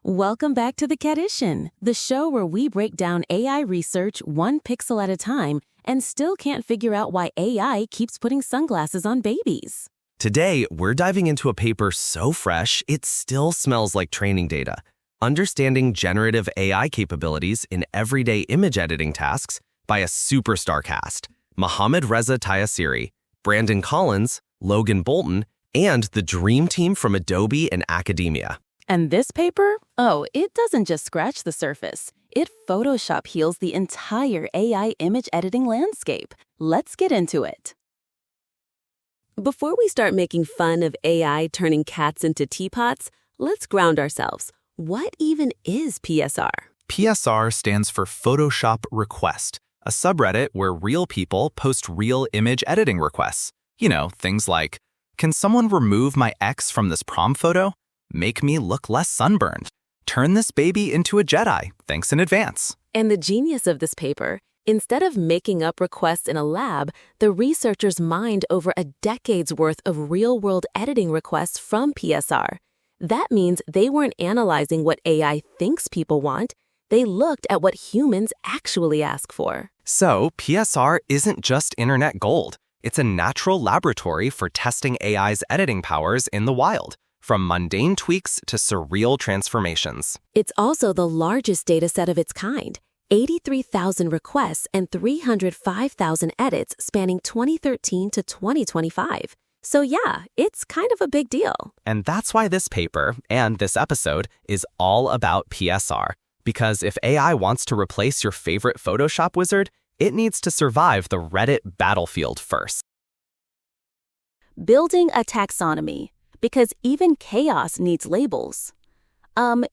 Welcome back to The Caddition, the show where we break down AI research one pixel at a time and still can't figure out why AI keeps putting sunglasses on babies. Today, we're diving into a paper so fresh, it still smells like training data. Understanding generative AI capabilities in everyday image editing tasks by a superstar cast. Mohammad Reza Tayassiri, Brandon Collins, Logan Bolton, and the dream team from Adobe and academia. And this paper? Oh, it doesn't just scratch the surface. It Photoshop heals the entire AI image editing landscape. Let's get into it. Before we start making fun of AI turning cats into teapots, let's ground ourselves. What even is PSR? PSR stands for Photoshop Request, a subreddit where real people post real image editing requests. You know, things like, can someone remove my ex from this prom photo? Make me look less sunburned. Turn this baby into a Jedi. Thanks in advance. And the genius of this paper, instead of making up requests in a lab, the researchers mined over a decade's worth of real-world editing requests from PSR. That means they weren't analyzing what AI thinks people want. They looked at what humans actually ask for. So, PSR isn't just internet gold. It's a natural laboratory for testing AI's editing powers in the wild, from mundane tweaks to surreal transformations. It's also the largest dataset of its kind, 83,000 requests and 305,000 edits spanning 2013 to 2025. So yeah, it's kind of a big deal. And that's why this paper and this episode is all about PSR. Because if AI wants to replace your favorite Photoshop wizard, it needs to survive the Reddit battlefield first. Building a taxonomy. Because even chaos needs labels.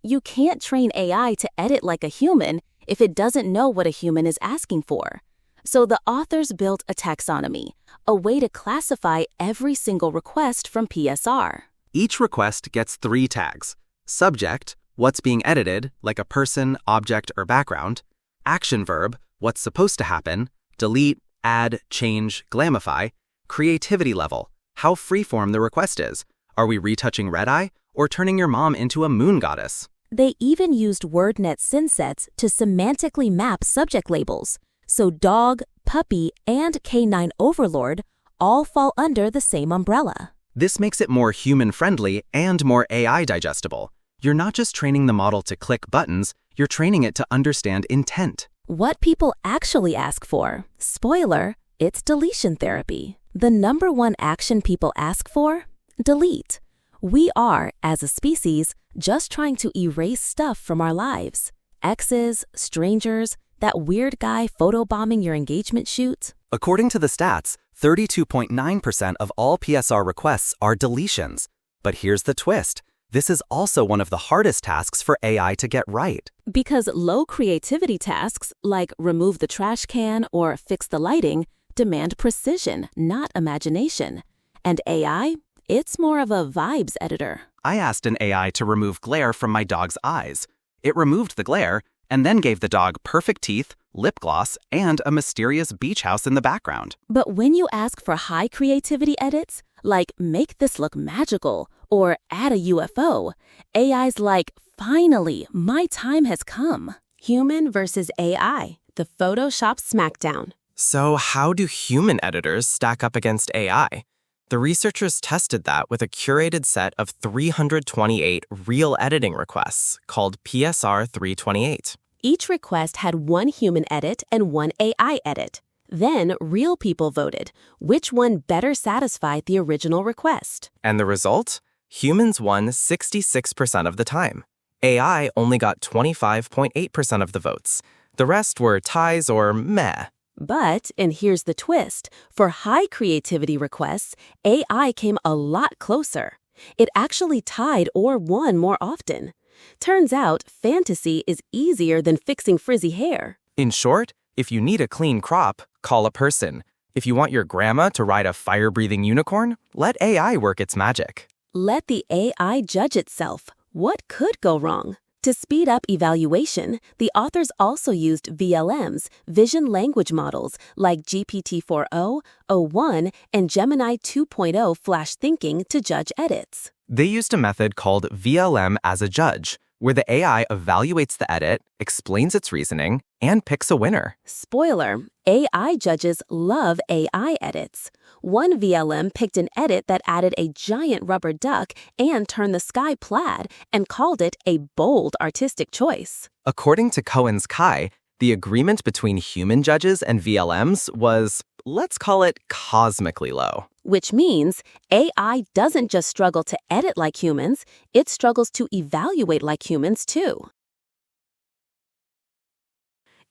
You can't train AI to edit like a human if it doesn't know what a human is asking for. So the authors built a taxonomy, a way to classify every single request from PSR. Each request gets 3 tags. Subject, what's being edited, like a person, object, or background. Action verb, what's supposed to happen. Delete, add, change, glamify. Creativity level, how freeform the request is. Are we retouching red eye or turning your mom into a moon goddess? They even used WordNet synsets to semantically map subject labels. So dog, puppy, and canine overlord all fall under the same umbrella. This makes it more human-friendly and more AI digestible. You're not just training the model to click buttons, you're training it to understand intent. What people actually ask for, spoiler, it's deletion therapy. The number one action people ask for? Delete. We are, as a species, just trying to erase stuff from our lives. Exes, strangers, that weird guy photobombing your engagement shoot. According to the stats, 32.9% of all PSR requests are deletions. But here's the twist. This is also one of the hardest tasks for AI to get right. Because low creativity tasks, like remove the trash can or fix the lighting, demand precision, not imagination. And AI? It's more of a vibes editor. I asked an AI to remove glare from my dog's eyes. It removed the glare and then gave the dog perfect teeth, lip gloss, and a mysterious beach house in the background. But when you ask for high creativity edits, like make this look magical or add a UFO, AI's like, finally, my time has come. Human versus AI, the Photoshop smackdown. So how do human editors stack up against AI? The researchers tested that with a curated set of 328 real editing requests called PSR 328. Each request had one human edit and one AI edit. Then real people voted which one better satisfied the original request. And the result? Humans won 66% of the time. AI only got 25.8% of the votes. The rest were ties or meh. But, and here's the twist, for high creativity requests, AI came a lot closer. It actually tied or won more often. Turns out, fantasy is easier than fixing frizzy hair. In short, if you need a clean crop, call a person. If you want your grandma to ride a fire-breathing unicorn, let AI work its magic. Let the AI judge itself. What could go wrong? To speed up evaluation, the authors also used VLMs, vision language models like GPT-4o, o1, and Gemini 2.0 flash thinking to judge edits. They used a method called VLM as a judge, where the AI evaluates the edit, explains its reasoning, and picks a winner. Spoiler, AI judges love AI edits. One VLM picked an edit that added a giant rubber duck and turned the sky plaid and called it a bold artistic choice. According to Cohen's Kai, the agreement between human judges and VLMs was, let's call it, cosmically low. Which means AI doesn't just struggle to edit like humans, it struggles to evaluate like humans too.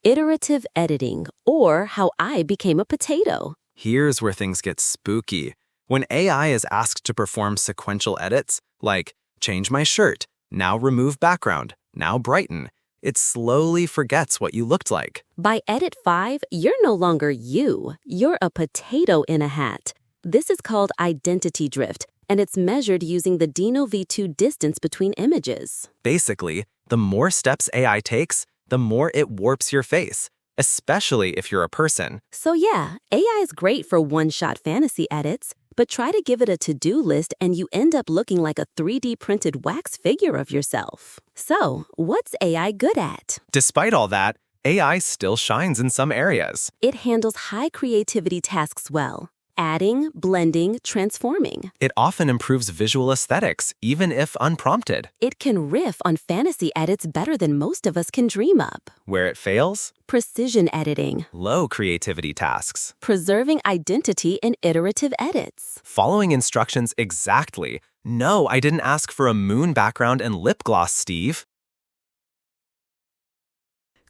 Iterative editing, or how I became a potato. Here's where things get spooky. When AI is asked to perform sequential edits, like change my shirt, now remove background, now brighten, it slowly forgets what you looked like. By edit 5, you're no longer you. You're a potato in a hat. This is called identity drift, and it's measured using the Dino V2 distance between images. Basically, the more steps AI takes, the more it warps your face, especially if you're a person. So yeah, AI is great for one-shot fantasy edits, but try to give it a to-do list and you end up looking like a 3D printed wax figure of yourself. So, what's AI good at? Despite all that, AI still shines in some areas. It handles high creativity tasks well. Adding, blending, transforming. It often improves visual aesthetics, even if unprompted. It can riff on fantasy edits better than most of us can dream up. Where it fails? Precision editing. Low creativity tasks. Preserving identity in iterative edits. Following instructions exactly. No, I didn't ask for a moon background and lip gloss, Steve.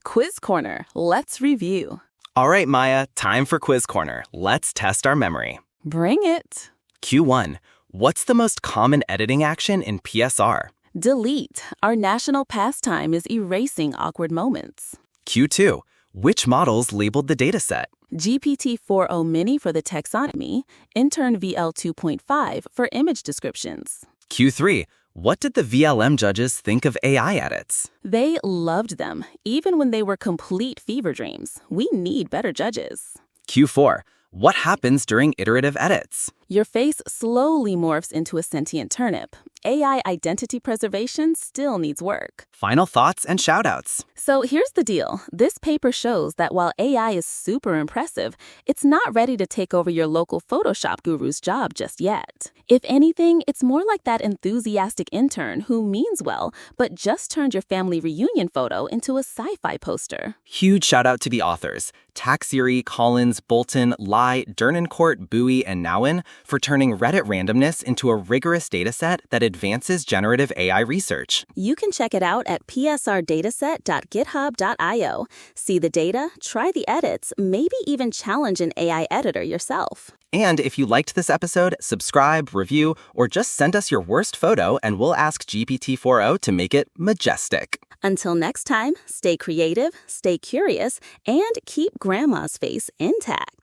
Quiz Corner. Let's review. All right, Maya, time for Quiz Corner. Let's test our memory. Bring it. Q1. What's the most common editing action in PSR? Delete. Our national pastime is erasing awkward moments. Q2. Which models labeled the dataset? GPT-4o Mini for the taxonomy, Intern VL 2.5 for image descriptions. Q3. What did the VLM judges think of AI edits? They loved them, even when they were complete fever dreams. We need better judges. Q4. What happens during iterative edits? Your face slowly morphs into a sentient turnip. AI identity preservation still needs work. Final thoughts and shoutouts. So here's the deal. This paper shows that while AI is super impressive, it's not ready to take over your local Photoshop guru's job just yet. If anything, it's more like that enthusiastic intern who means well, but just turned your family reunion photo into a sci-fi poster. Huge shout out to the authors, Taxiri, Collins, Bolton, Lai, Dernancourt, Bowie, and Nowen for turning Reddit randomness into a rigorous dataset that advances generative AI research. You can check it out at psrdataset.github.io. See the data, try the edits, maybe even challenge an AI editor yourself. And if you liked this episode, subscribe, review, or just send us your worst photo and we'll ask GPT-4o to make it majestic. Until next time, stay creative, stay curious, and keep Grandma's face intact.